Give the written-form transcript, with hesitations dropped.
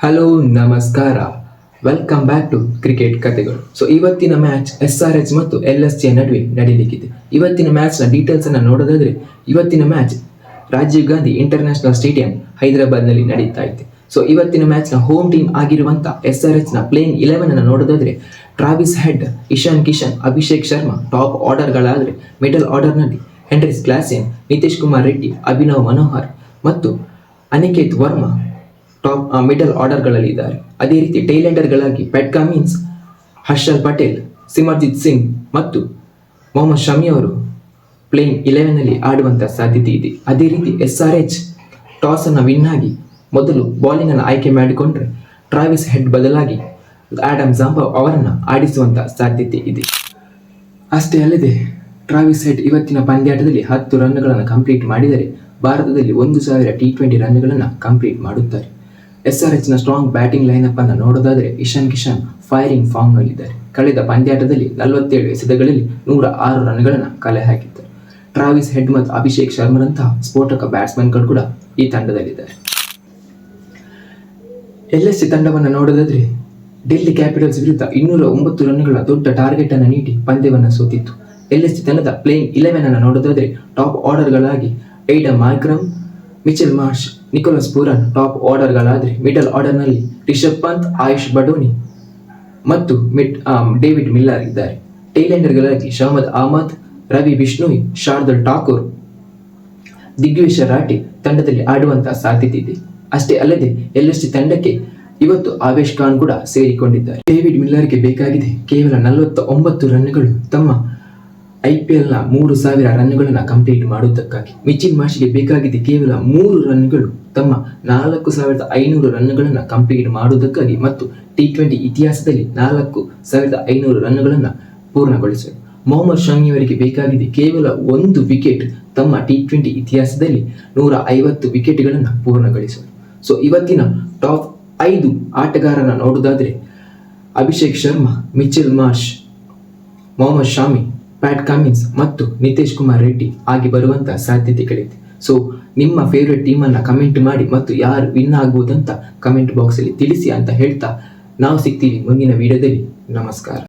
Hello ನಮಸ್ಕಾರ, welcome back to cricket ಕಥೆಗಳು. ಇವತ್ತಿನ ಮ್ಯಾಚ್ SRH ಮತ್ತು LSG ನಡುವೆ ನಡೀಲಿಕ್ಕಿದೆ. ಇವತ್ತಿನ ಮ್ಯಾಚ್ನ ಡೀಟೇಲ್ಸ್ ಅನ್ನು ನೋಡೋದಾದ್ರೆ, ಇವತ್ತಿನ match Rajiv Gandhi International Stadium ಹೈದರಾಬಾದ್ನಲ್ಲಿ ನಡೀತಾ ಇದೆ. ಇವತ್ತಿನ ಮ್ಯಾಚ್ನ ಹೋಮ್ ಟೀಮ್ ಆಗಿರುವಂಥ SRHನ ಪ್ಲೇಯಿಂಗ್ 11 ಅನ್ನು ನೋಡೋದಾದ್ರೆ, Travis Head, Ishan Kishan, Abhishek Sharma top ಆರ್ಡರ್ಗಳಾದರೆ, ಮಿಡಲ್ ಆರ್ಡರ್ನಲ್ಲಿ ಹೆನ್ರಿಸ್ ಕ್ಲಾಸೆನ್, ನಿತೀಶ್ ಕುಮಾರ್ ರೆಡ್ಡಿ, ಅಭಿನವ್ ಮನೋಹರ್ ಮತ್ತು ಅನಿಕೇತ್ ವರ್ಮಾ ಟಾಪ್ ಮಿಡಲ್ ಆರ್ಡರ್ಗಳಲ್ಲಿ ಇದ್ದಾರೆ. ಅದೇ ರೀತಿ ಟೈಲೆಂಡರ್ಗಳಾಗಿ ಪ್ಯಾಟ್ ಕಮಿನ್ಸ್, ಹರ್ಷಲ್ ಪಟೇಲ್, ಸಿಮರ್ಜಿತ್ ಸಿಂಗ್ ಮತ್ತು ಮೊಹಮ್ಮದ್ ಶಮಿ ಅವರು ಪ್ಲೇಯಿಂಗ್ 11ನಲ್ಲಿ ಆಡುವಂಥ ಸಾಧ್ಯತೆ ಇದೆ. ಅದೇ ರೀತಿ SRH ಟಾಸ್ ಅನ್ನು ವಿನ್ ಆಗಿ ಮೊದಲು ಬೌಲಿಂಗ್ ಅನ್ನು ಆಯ್ಕೆ ಮಾಡಿಕೊಂಡ್ರೆ ಟ್ರಾವಿಸ್ ಹೆಡ್ ಬದಲಾಗಿ ಆಡಮ್ ಜಾಂಬಾ ಅವರನ್ನು ಆಡಿಸುವಂಥ ಸಾಧ್ಯತೆ ಇದೆ. ಅಷ್ಟೇ ಅಲ್ಲದೆ ಟ್ರಾವಿಸ್ ಹೆಡ್ ಇವತ್ತಿನ ಪಂದ್ಯಾಟದಲ್ಲಿ 10 ರನ್ಗಳನ್ನು ಕಂಪ್ಲೀಟ್ ಮಾಡಿದರೆ ಭಾರತದಲ್ಲಿ 1000 T20 ರನ್ಗಳನ್ನು ಕಂಪ್ಲೀಟ್ ಮಾಡುತ್ತಾರೆ. SRHನ ಸ್ಟ್ರಾಂಗ್ ಬ್ಯಾಟಿಂಗ್ ಲೈನಪ್ ಅನ್ನು ನೋಡೋದಾದರೆ, ಇಶಾನ್ ಕಿಶನ್ ಫೈರಿಂಗ್ ಫಾರ್ಮ್ನಲ್ಲಿದ್ದಾರೆ. ಕಳೆದ ಪಂದ್ಯಾಟದಲ್ಲಿ 47 ಎಸೆತಗಳಲ್ಲಿ 106 ರನ್ಗಳನ್ನು ಕಲೆ ಹಾಕಿದ್ದಾರೆ. ಟ್ರಾವಿಸ್ ಹೆಡ್ ಮತ್ತು ಅಭಿಷೇಕ್ ಶರ್ಮರಂತಹ ಸ್ಫೋಟಕ ಬ್ಯಾಟ್ಸ್ಮನ್ಗಳು ಕೂಡ ಈ ತಂಡದಲ್ಲಿದ್ದಾರೆ. LSG ತಂಡವನ್ನು ನೋಡೋದಾದ್ರೆ, ಡೆಲ್ಲಿ ಕ್ಯಾಪಿಟಲ್ಸ್ ವಿರುದ್ಧ 209 ರನ್ಗಳ ದೊಡ್ಡ ಟಾರ್ಗೆಟ್ ಅನ್ನು ನೀಡಿ ಪಂದ್ಯವನ್ನು ಸೋತಿತ್ತು. LSG ತಂಡದ ಪ್ಲೇಯಿಂಗ್ 11 ಅನ್ನು ನೋಡೋದಾದ್ರೆ, ಟಾಪ್ ಆರ್ಡರ್ಗಳಾಗಿ Aiden Markram, Mitchell Marsh, Nicholas Pooran top ಆರ್ಡರ್ಗಳಾದರೆ, ಮಿಡಲ್ ಆರ್ಡರ್ನಲ್ಲಿ ರಿಷಬ್ ಪಂತ್, ಆಯುಷ್ ಬಡೋನಿ ಮತ್ತು ಡೇವಿಡ್ ಮಿಲ್ಲರ್ ಇದ್ದಾರೆ. ಟೈಲೆಂಡರ್ಗಳಾಗಿ ಶಹಮದ್ ಅಹಮದ್, ರವಿ ಬಿಷ್ಣೋಯ್, ಶಾರ್ದಲ್ ಠಾಕೂರ್, ದಿಗ್ವಿಜಯ್ ರಾಠೆ ತಂಡದಲ್ಲಿ ಆಡುವಂತಹ ಸಾಧ್ಯತೆ ಇದೆ. ಅಷ್ಟೇ ಅಲ್ಲದೆ LSG ತಂಡಕ್ಕೆ ಇವತ್ತು ಆವೇಶ್ ಖಾನ್ ಕೂಡ ಸೇರಿಕೊಂಡಿದ್ದಾರೆ. ಡೇವಿಡ್ ಮಿಲ್ಲರ್ಗೆ ಬೇಕಾಗಿದೆ ಕೇವಲ 49 ರನ್ಗಳು ತಮ್ಮ IPLನ 3000 ರನ್ಗಳನ್ನು ಕಂಪ್ಲೀಟ್ ಮಾಡುವುದಕ್ಕಾಗಿ. ಮಿಚೆಲ್ ಮಾರ್ಷ್ಗೆ ಬೇಕಾಗಿದೆ ಕೇವಲ 3 ರನ್ಗಳು ತಮ್ಮ 4500 ರನ್ಗಳನ್ನು ಕಂಪ್ಲೀಟ್ ಮಾಡುವುದಕ್ಕಾಗಿ ಮತ್ತು T20 ಇತಿಹಾಸದಲ್ಲಿ 4500 ರನ್ಗಳನ್ನು ಪೂರ್ಣಗೊಳಿಸಲು. ಮೊಹಮ್ಮದ್ ಶಮಿ ಅವರಿಗೆ ಬೇಕಾಗಿದೆ ಕೇವಲ 1 ವಿಕೆಟ್ ತಮ್ಮ T20 ಇತಿಹಾಸದಲ್ಲಿ 150 ವಿಕೆಟ್ಗಳನ್ನು ಪೂರ್ಣಗೊಳಿಸಲು. ಇವತ್ತಿನ ಟಾಪ್ 5 ಆಟಗಾರನ ನೋಡುವುದಾದರೆ, Abhishek Sharma, Mitchell Marsh, Mohammed Shami, Pat Cummins ಮತ್ತು ನಿತೀಶ್ ಕುಮಾರ್ ರೆಡ್ಡಿ ಆಗಿ ಬರುವಂತಹ ಸಾಧ್ಯತೆಗಳಿದೆ. ನಿಮ್ಮ ಫೇವ್ರೆಟ್ ಟೀಮನ್ನು ಕಮೆಂಟ್ ಮಾಡಿ ಮತ್ತು ಯಾರು ವಿನ್ ಆಗ್ಬೋದಂತ ಕಮೆಂಟ್ ಬಾಕ್ಸಲ್ಲಿ ತಿಳಿಸಿ ಅಂತ ಹೇಳ್ತಾ ನಾವು ಸಿಗ್ತೀವಿ ಮುಂದಿನ ವಿಡಿಯೋದಲ್ಲಿ. ನಮಸ್ಕಾರ.